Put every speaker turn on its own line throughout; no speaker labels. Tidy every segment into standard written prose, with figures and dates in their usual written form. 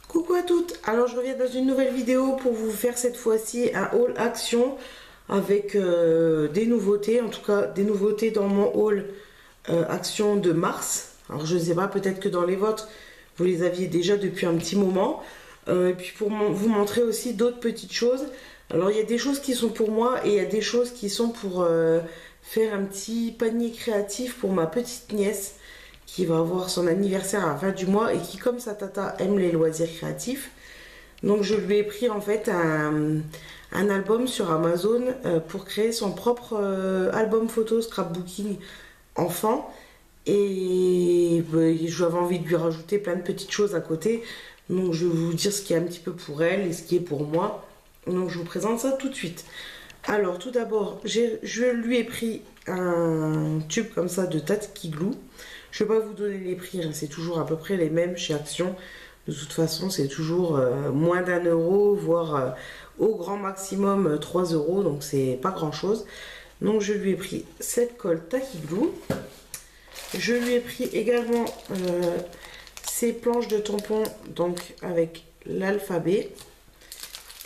Coucou à toutes, alors je reviens dans une nouvelle vidéo pour vous faire cette fois-ci un haul action avec des nouveautés, en tout cas des nouveautés dans mon haul action de mars. Alors je ne sais pas, peut-être que dans les vôtres vous les aviez déjà depuis un petit moment. Et puis pour vous montrer aussi d'autres petites choses. Alors il y a des choses qui sont pour moi et il y a des choses qui sont pour faire un petit panier créatif pour ma petite nièce qui va avoir son anniversaire à la fin du mois et qui, comme sa tata, aime les loisirs créatifs. Donc je lui ai pris en fait un album sur Amazon pour créer son propre album photo scrapbooking enfant. Et j'avais envie de lui rajouter plein de petites choses à côté. Donc je vais vous dire ce qui est un petit peu pour elle et ce qui est pour moi. Donc je vous présente ça tout de suite. Alors tout d'abord, je lui ai pris un tube comme ça de Tatki Glue. Je ne vais pas vous donner les prix, hein, c'est toujours à peu près les mêmes chez Action. De toute façon, c'est toujours moins d'1 euro, voire au grand maximum 3 euros, donc c'est pas grand chose. Donc je lui ai pris cette colle Tatki Glue. Je lui ai pris également ces planches de tampons, donc avec l'alphabet.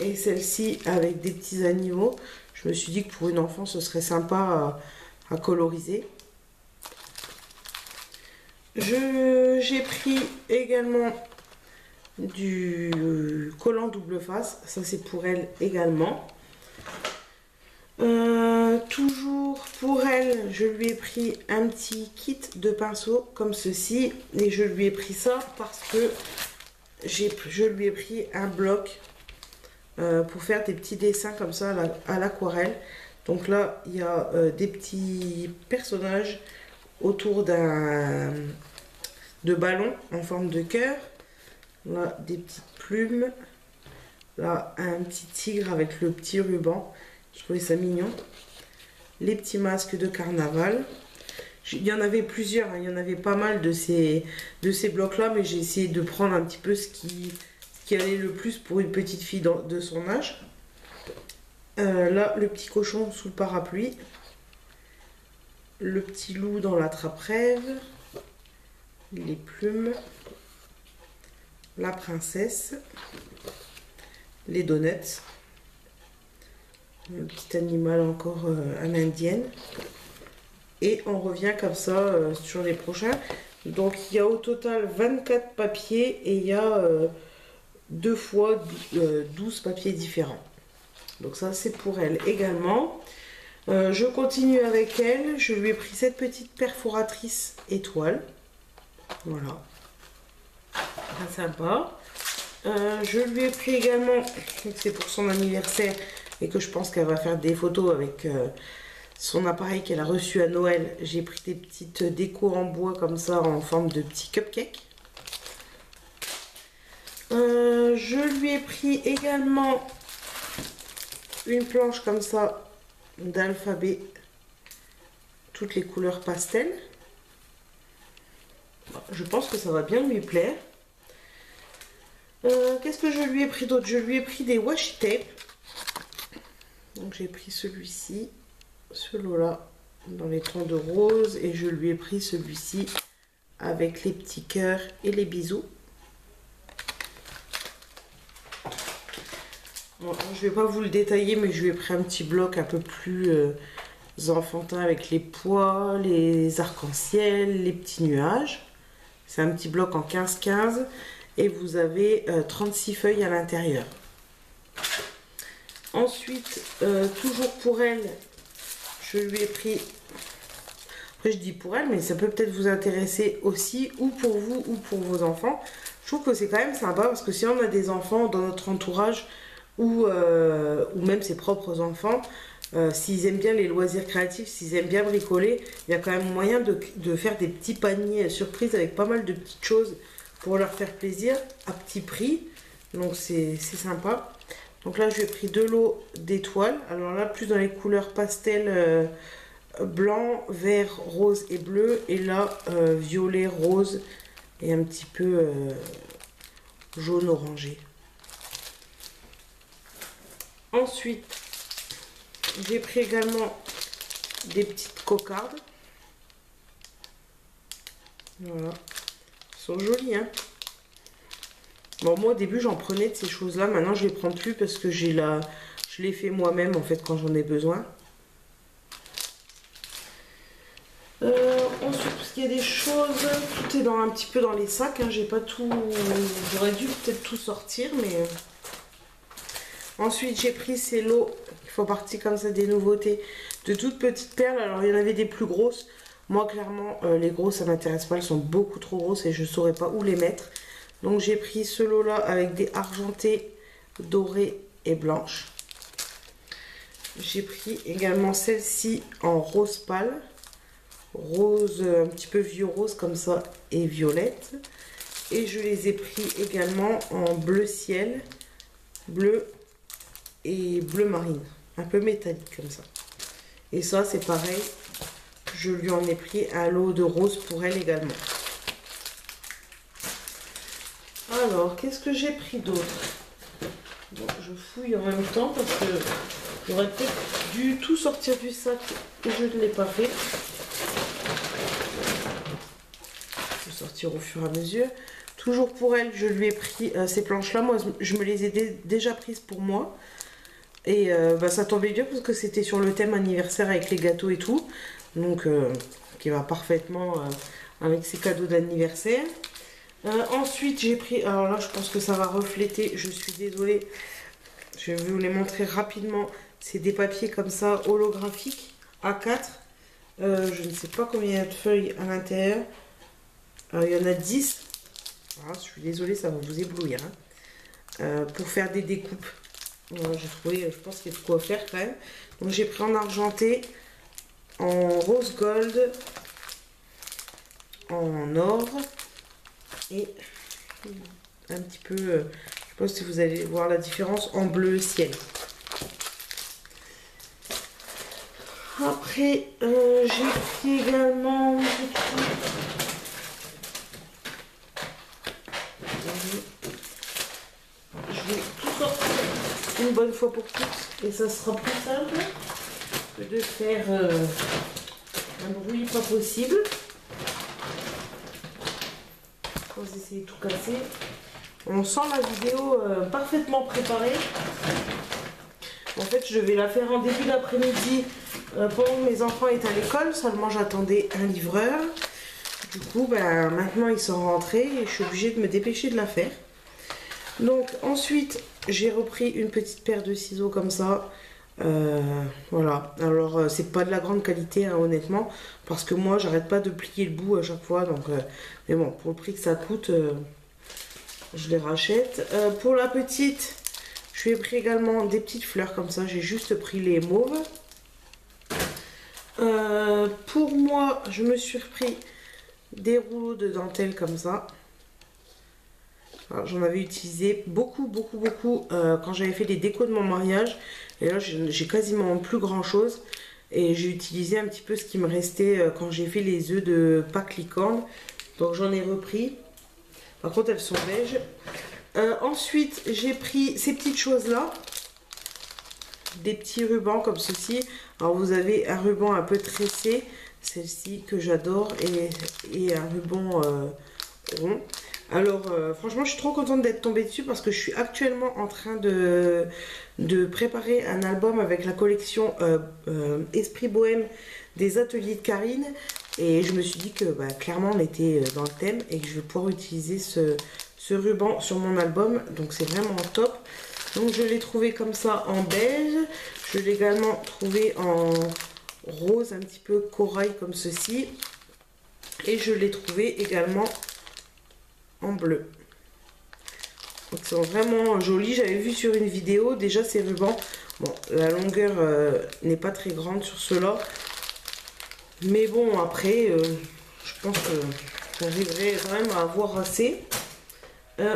Et celle-ci avec des petits animaux. Je me suis dit que pour une enfant, ce serait sympa à coloriser. J'ai pris également du collant double face, ça c'est pour elle également. Toujours pour elle, je lui ai pris un petit kit de pinceaux comme ceci. Et je lui ai pris ça parce que je lui ai pris un bloc pour faire des petits dessins comme ça à l'aquarelle. Donc là, il y a des petits personnages autour de ballon en forme de cœur. Là, des petites plumes. Là, un petit tigre avec le petit ruban. Je trouvais ça mignon. Les petits masques de carnaval. Il y en avait plusieurs, hein. Il y en avait pas mal de ces blocs-là, mais j'ai essayé de prendre un petit peu ce qui allait le plus pour une petite fille de son âge. Là, le petit cochon sous le parapluie. Le petit loup dans la trappe-rêve, les plumes, la princesse, les donuts, le petit animal encore à l'indienne. Et on revient comme ça sur les prochains. Donc il y a au total 24 papiers et il y a 2 fois 12 papiers différents. Donc ça c'est pour elle également. Je continue avec elle. Je lui ai pris cette petite perforatrice étoile. Voilà. Très sympa. Je lui ai pris également, c'est pour son anniversaire et que je pense qu'elle va faire des photos avec son appareil qu'elle a reçu à Noël. J'ai pris des petites décos en bois comme ça en forme de petits cupcakes. Je lui ai pris également une planche comme ça d'alphabet, toutes les couleurs pastel. Je pense que ça va bien lui plaire. Qu'est-ce que je lui ai pris d'autre? Je lui ai pris des washi tape. Donc j'ai pris celui-ci, celui-là dans les tons de rose, et je lui ai pris celui-ci avec les petits cœurs et les bisous. Bon, je vais pas vous le détailler, mais je lui ai pris un petit bloc un peu plus enfantin avec les pois, les arcs-en-ciel, les petits nuages. C'est un petit bloc en 15-15 et vous avez 36 feuilles à l'intérieur. Ensuite, toujours pour elle, je lui ai pris... Après je dis pour elle, mais ça peut peut-être vous intéresser aussi, ou pour vous ou pour vos enfants. Je trouve que c'est quand même sympa parce que si on a des enfants dans notre entourage, ou même ses propres enfants, s'ils aiment bien les loisirs créatifs, s'ils aiment bien bricoler, il y a quand même moyen de faire des petits paniers surprises avec pas mal de petites choses pour leur faire plaisir à petit prix. Donc c'est sympa. Donc là j'ai pris de l'eau d'étoiles, alors là plus dans les couleurs pastel blanc, vert, rose et bleu, et là violet, rose et un petit peu jaune orangé. Ensuite, j'ai pris également des petites cocardes. Voilà. Elles sont jolies, hein. Bon, moi au début j'en prenais de ces choses-là. Maintenant je les prends plus parce que je les fais moi-même en fait quand j'en ai besoin. Ensuite, parce qu'il y a des choses, tout est un petit peu dans les sacs. Hein, j'ai pas tout. J'aurais dû peut-être tout sortir, mais. Ensuite, j'ai pris ces lots qui font partie comme ça des nouveautés de toutes petites perles. Alors, il y en avait des plus grosses. Moi, clairement, les grosses, ça m'intéresse pas. Elles sont beaucoup trop grosses et je saurais pas où les mettre. Donc, j'ai pris ce lot-là avec des argentées, dorées et blanches. J'ai pris également celle-ci en rose pâle. Rose, un petit peu vieux rose comme ça et violette. Et je les ai pris également en bleu ciel, bleu et bleu marine. Un peu métallique comme ça. Et ça, c'est pareil. Je lui en ai pris un lot de rose pour elle également. Alors, qu'est-ce que j'ai pris d'autre? Bon, je fouille en même temps parce que j'aurais peut-être dû tout sortir du sac et je ne l'ai pas fait. Je vais sortir au fur et à mesure. Toujours pour elle, je lui ai pris ces planches-là. Moi, je me les ai déjà prises pour moi. Et ça tombait bien parce que c'était sur le thème anniversaire avec les gâteaux et tout. Donc, qui va parfaitement avec ses cadeaux d'anniversaire. Ensuite, j'ai pris... Alors là, je pense que ça va refléter. Je suis désolée. Je vais vous les montrer rapidement. C'est des papiers comme ça, holographiques, A4. Je ne sais pas combien il y a de feuilles à l'intérieur. Il y en a 10. Ah, je suis désolée, ça va vous éblouir. Hein. Pour faire des découpes. J'ai trouvé, je pense qu'il y a de quoi faire quand même. Donc j'ai pris en argenté, en rose gold, en or et un petit peu, je sais pas si vous allez voir la différence, en bleu ciel. Après, j'ai pris également... Je vais tout sortir une bonne fois pour toutes et ça sera plus simple que de faire un bruit pas possible. Quand vous essayez de tout casser, on sent la vidéo parfaitement préparée. En fait, je vais la faire en début d'après-midi pendant que mes enfants étaient à l'école. Seulement, j'attendais un livreur. Du coup, maintenant ils sont rentrés et je suis obligée de me dépêcher de la faire. Donc ensuite, j'ai repris une petite paire de ciseaux comme ça. Voilà. Alors, c'est pas de la grande qualité, hein, honnêtement. Parce que moi, j'arrête pas de plier le bout à chaque fois. Donc, mais bon, pour le prix que ça coûte, je les rachète. Pour la petite, je lui ai pris également des petites fleurs comme ça. J'ai juste pris les mauves. Pour moi, je me suis repris des rouleaux de dentelle comme ça. J'en avais utilisé beaucoup quand j'avais fait les décos de mon mariage. Et là, j'ai quasiment plus grand chose. Et j'ai utilisé un petit peu ce qui me restait quand j'ai fait les œufs de Pâques licorne. Donc j'en ai repris. Par contre, elles sont beiges. Ensuite, j'ai pris ces petites choses-là. Des petits rubans comme ceci. Alors vous avez un ruban un peu tressé. Celle-ci que j'adore. Et un ruban rond. Alors franchement je suis trop contente d'être tombée dessus parce que je suis actuellement en train de préparer un album avec la collection Esprit Bohème des ateliers de Karine et je me suis dit que clairement on était dans le thème et que je vais pouvoir utiliser ce ruban sur mon album, donc c'est vraiment top. Donc je l'ai trouvé comme ça en beige, je l'ai également trouvé en rose un petit peu corail comme ceci et je l'ai trouvé également en bleu. Donc c'est vraiment joli. J'avais vu sur une vidéo déjà ces rubans. Bon, la longueur n'est pas très grande sur ceux-là. Mais bon, après, je pense que j'arriverai quand même à avoir assez.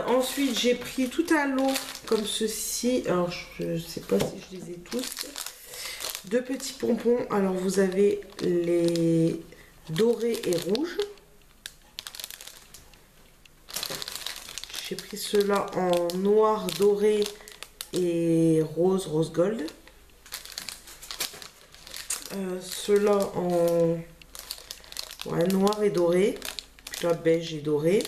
Ensuite, j'ai pris tout un lot comme ceci. Alors, je ne sais pas si je les ai tous. Deux petits pompons. Alors, vous avez les dorés et rouges. J'ai pris ceux-là en noir doré et rose, rose gold. Ceux-là en ouais, noir et doré, puis là beige et doré.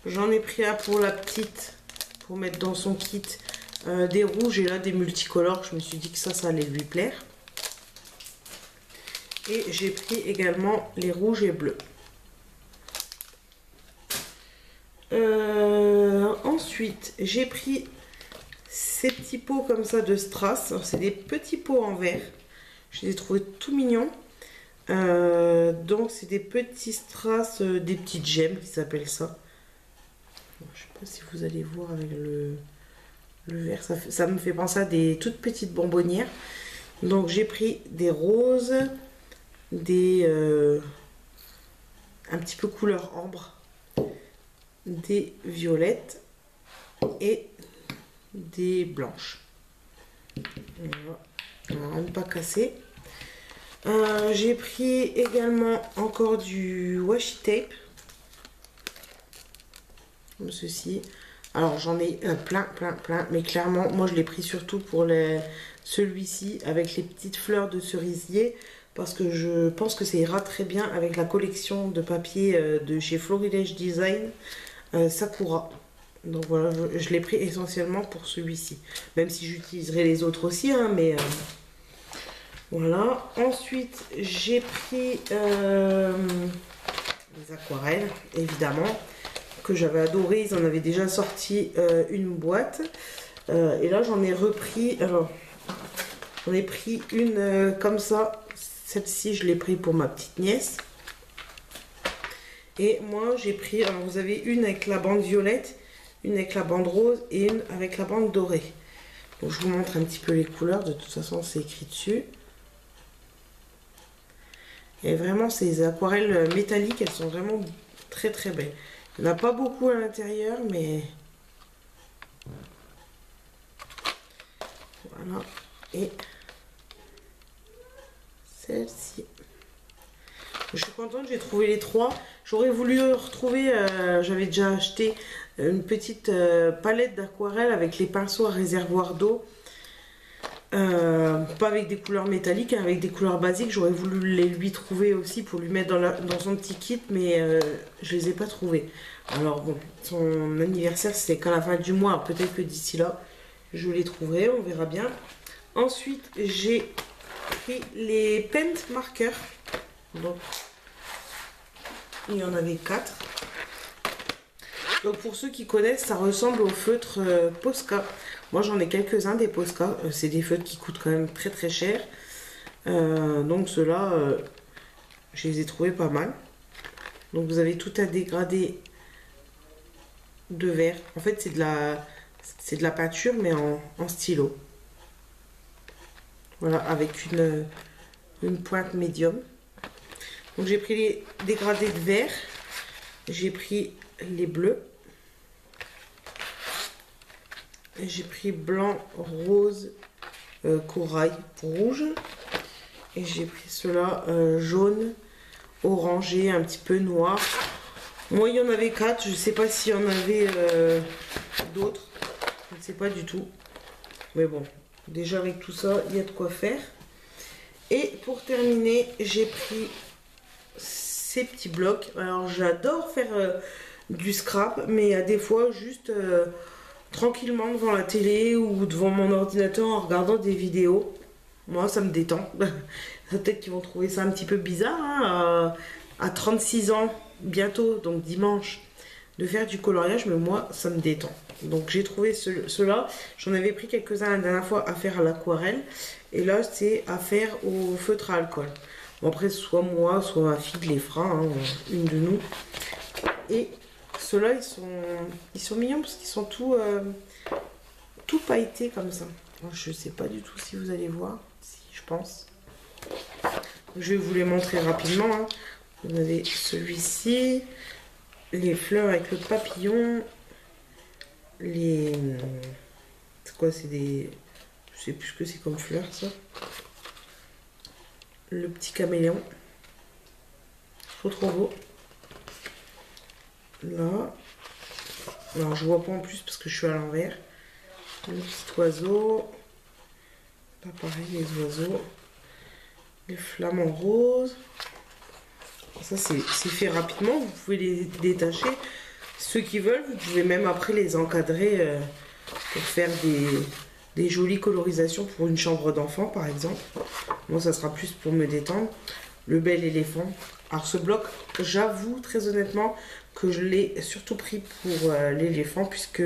J'en ai pris un pour la petite, pour mettre dans son kit, des rouges et là des multicolores. Je me suis dit que ça allait lui plaire. Et j'ai pris également les rouges et bleus. Ensuite, j'ai pris ces petits pots comme ça de strass. C'est des petits pots en verre. Je les ai trouvés tout mignons. Donc c'est des petits strass, des petites gemmes qui s'appellent ça. Je sais pas si vous allez voir avec le verre. Ça me fait penser à des toutes petites bonbonnières. Donc j'ai pris des roses, des un petit peu couleur ambre, des violettes et des blanches. Voilà, ne pas casser. J'ai pris également encore du washi tape, comme ceci. Alors j'en ai plein, mais clairement moi je l'ai pris surtout pour celui-ci avec les petites fleurs de cerisier, parce que je pense que ça ira très bien avec la collection de papier de chez Florilège Design, Sakura. Donc voilà, je l'ai pris essentiellement pour celui-ci, même si j'utiliserai les autres aussi, hein, mais voilà. Ensuite j'ai pris les aquarelles, évidemment, que j'avais adoré. Ils en avaient déjà sorti une boîte, et là j'en ai repris. Alors j'en ai pris une comme ça. Celle-ci je l'ai pris pour ma petite nièce, et moi j'ai pris, alors vous avez une avec la bande violette, une avec la bande rose et une avec la bande dorée. Donc je vous montre un petit peu les couleurs, de toute façon c'est écrit dessus. Et vraiment ces aquarelles métalliques, elles sont vraiment très belles. Il n'y en a pas beaucoup à l'intérieur, mais voilà. Et celle-ci, je suis contente, j'ai trouvé les trois. J'aurais voulu retrouver, j'avais déjà acheté une petite palette d'aquarelle avec les pinceaux à réservoir d'eau. Pas avec des couleurs métalliques, hein, avec des couleurs basiques. J'aurais voulu les lui trouver aussi pour lui mettre dans son petit kit, mais je les ai pas trouvés. Alors bon, son anniversaire c'est qu'à la fin du mois, peut-être que d'ici là je les trouverai, on verra bien. Ensuite j'ai pris les paint markers. Donc il y en avait 4. Donc pour ceux qui connaissent, ça ressemble au feutre Posca. Moi j'en ai quelques-uns des Posca. C'est des feutres qui coûtent quand même très cher. Donc ceux-là, je les ai trouvés pas mal. Donc vous avez tout un dégradé de vert. En fait c'est de la peinture mais en stylo. Voilà, avec une pointe médium. Donc j'ai pris les dégradés de vert. J'ai pris les bleus. J'ai pris blanc, rose, corail, rouge. Et j'ai pris ceux-là jaune, orangé, un petit peu noir. Moi, il y en avait 4. Je ne sais pas s'il y en avait d'autres. Je ne sais pas du tout. Mais bon, déjà avec tout ça, il y a de quoi faire. Et pour terminer, j'ai pris ces petits blocs. Alors, j'adore faire du scrap, mais à des fois, juste tranquillement devant la télé ou devant mon ordinateur en regardant des vidéos. Moi, ça me détend. Peut-être qu'ils vont trouver ça un petit peu bizarre, hein, à 36 ans, bientôt, donc dimanche, de faire du coloriage, mais moi, ça me détend. Donc j'ai trouvé ceux-là. J'en avais pris quelques-uns la dernière fois à faire à l'aquarelle. Et là, c'est à faire au feutre à alcool. Bon, après, soit moi, soit ma fille les fera, hein, une de nous. Et ceux-là, ils sont mignons parce qu'ils sont tout pailletés comme ça. Je sais pas du tout si vous allez voir, si je pense. Je vais vous les montrer rapidement, hein. Vous avez celui-ci, les fleurs avec le papillon, c'est quoi, c'est des... Je sais plus ce que c'est comme fleur, ça. Le petit caméléon. Trop beau. Là. Alors je vois pas en plus parce que je suis à l'envers. Le petit oiseau. Là pareil, les oiseaux. Les flamants roses. Ça c'est fait rapidement, vous pouvez les détacher. Ceux qui veulent, vous pouvez même après les encadrer pour faire des jolies colorisations pour une chambre d'enfant par exemple. Moi ça sera plus pour me détendre. Le bel éléphant. Alors ce bloc, j'avoue très honnêtement que je l'ai surtout pris pour l'éléphant puisque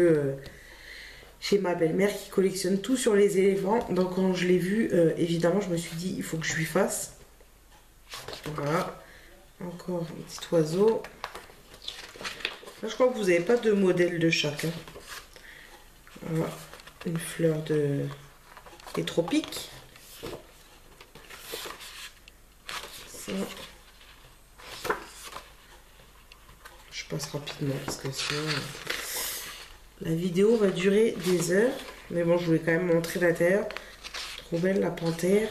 j'ai ma belle-mère qui collectionne tout sur les éléphants. Donc quand je l'ai vu, évidemment je me suis dit il faut que je lui fasse. Voilà. Encore un petit oiseau. Là, je crois que vous n'avez pas de modèle de chaque. Hein. Voilà. Une fleur des tropiques. Ça. Je passe rapidement parce que sinon la vidéo va durer des heures. Mais bon, je voulais quand même montrer l'intérieur. Trop belle la panthère.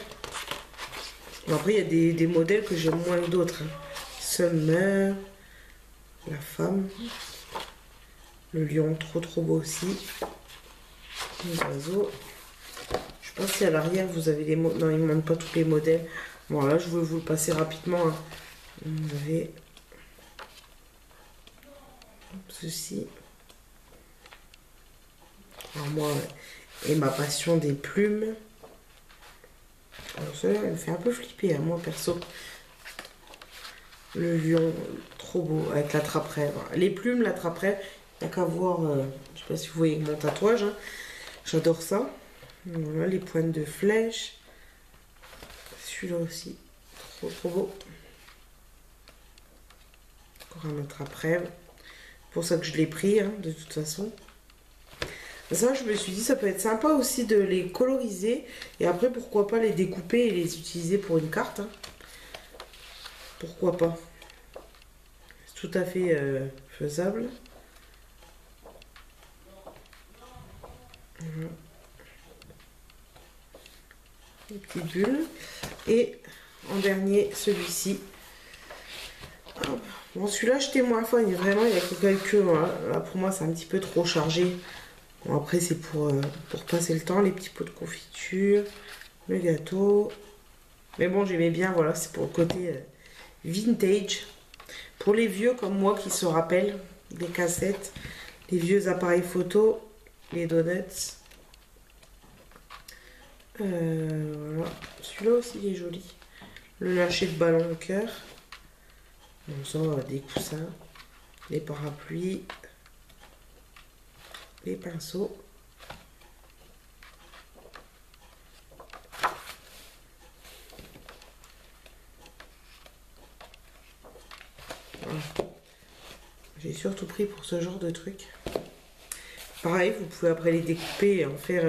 Bon, après, il y a des modèles que j'aime moins que d'autres. Hein. Summer, la femme, le lion, trop beau aussi, les oiseaux. Je sais pas si à l'arrière vous avez les modèles. Non, il ne manque pas tous les modèles. Bon, là, je vais vous le passer rapidement. Hein. Vous avez ceci. Alors, moi, et ma passion des plumes. Alors, celui-là, il me fait un peu flipper, hein, moi perso. Le lion, trop beau, avec l'attrape-rêve. Les plumes, l'attrape-rêve, il n'y a qu'à voir, je sais pas si vous voyez mon tatouage, hein. J'adore ça. Voilà, les pointes de flèche. Celui-là aussi, trop beau. Encore un attrape-rêve. Pour ça que je l'ai pris, hein, de toute façon. Ça, je me suis dit, ça peut être sympa aussi de les coloriser. Et après, pourquoi pas les découper et les utiliser pour une carte, hein. Pourquoi pas? C'est tout à fait faisable. Voilà. Les petites bulles. Et en dernier, celui-ci. Bon, celui-là, je témoigne. Vraiment, il y a que quelques... Voilà. Là, pour moi, c'est un petit peu trop chargé. Bon, après, c'est pour passer le temps. Les petits pots de confiture. Le gâteau. Mais bon, j'aimais bien. Voilà, c'est pour le côté... vintage, pour les vieux comme moi qui se rappellent des cassettes, les vieux appareils photo, les donuts. Voilà, celui-là aussi il est joli. Le lâcher de ballon au cœur. Bon, ça, des coussins, les parapluies, les pinceaux. J'ai surtout pris pour ce genre de truc. Pareil, vous pouvez après les découper et en faire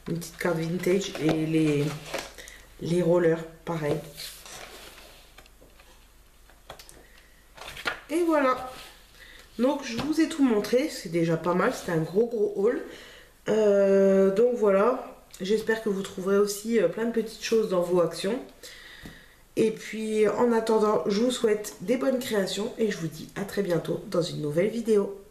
une petite carte vintage. Et les rollers, pareil. Et voilà. Donc je vous ai tout montré. C'est déjà pas mal. C'était un gros haul. Donc voilà. J'espère que vous trouverez aussi plein de petites choses dans vos actions. Et puis en attendant, je vous souhaite des bonnes créations et je vous dis à très bientôt dans une nouvelle vidéo.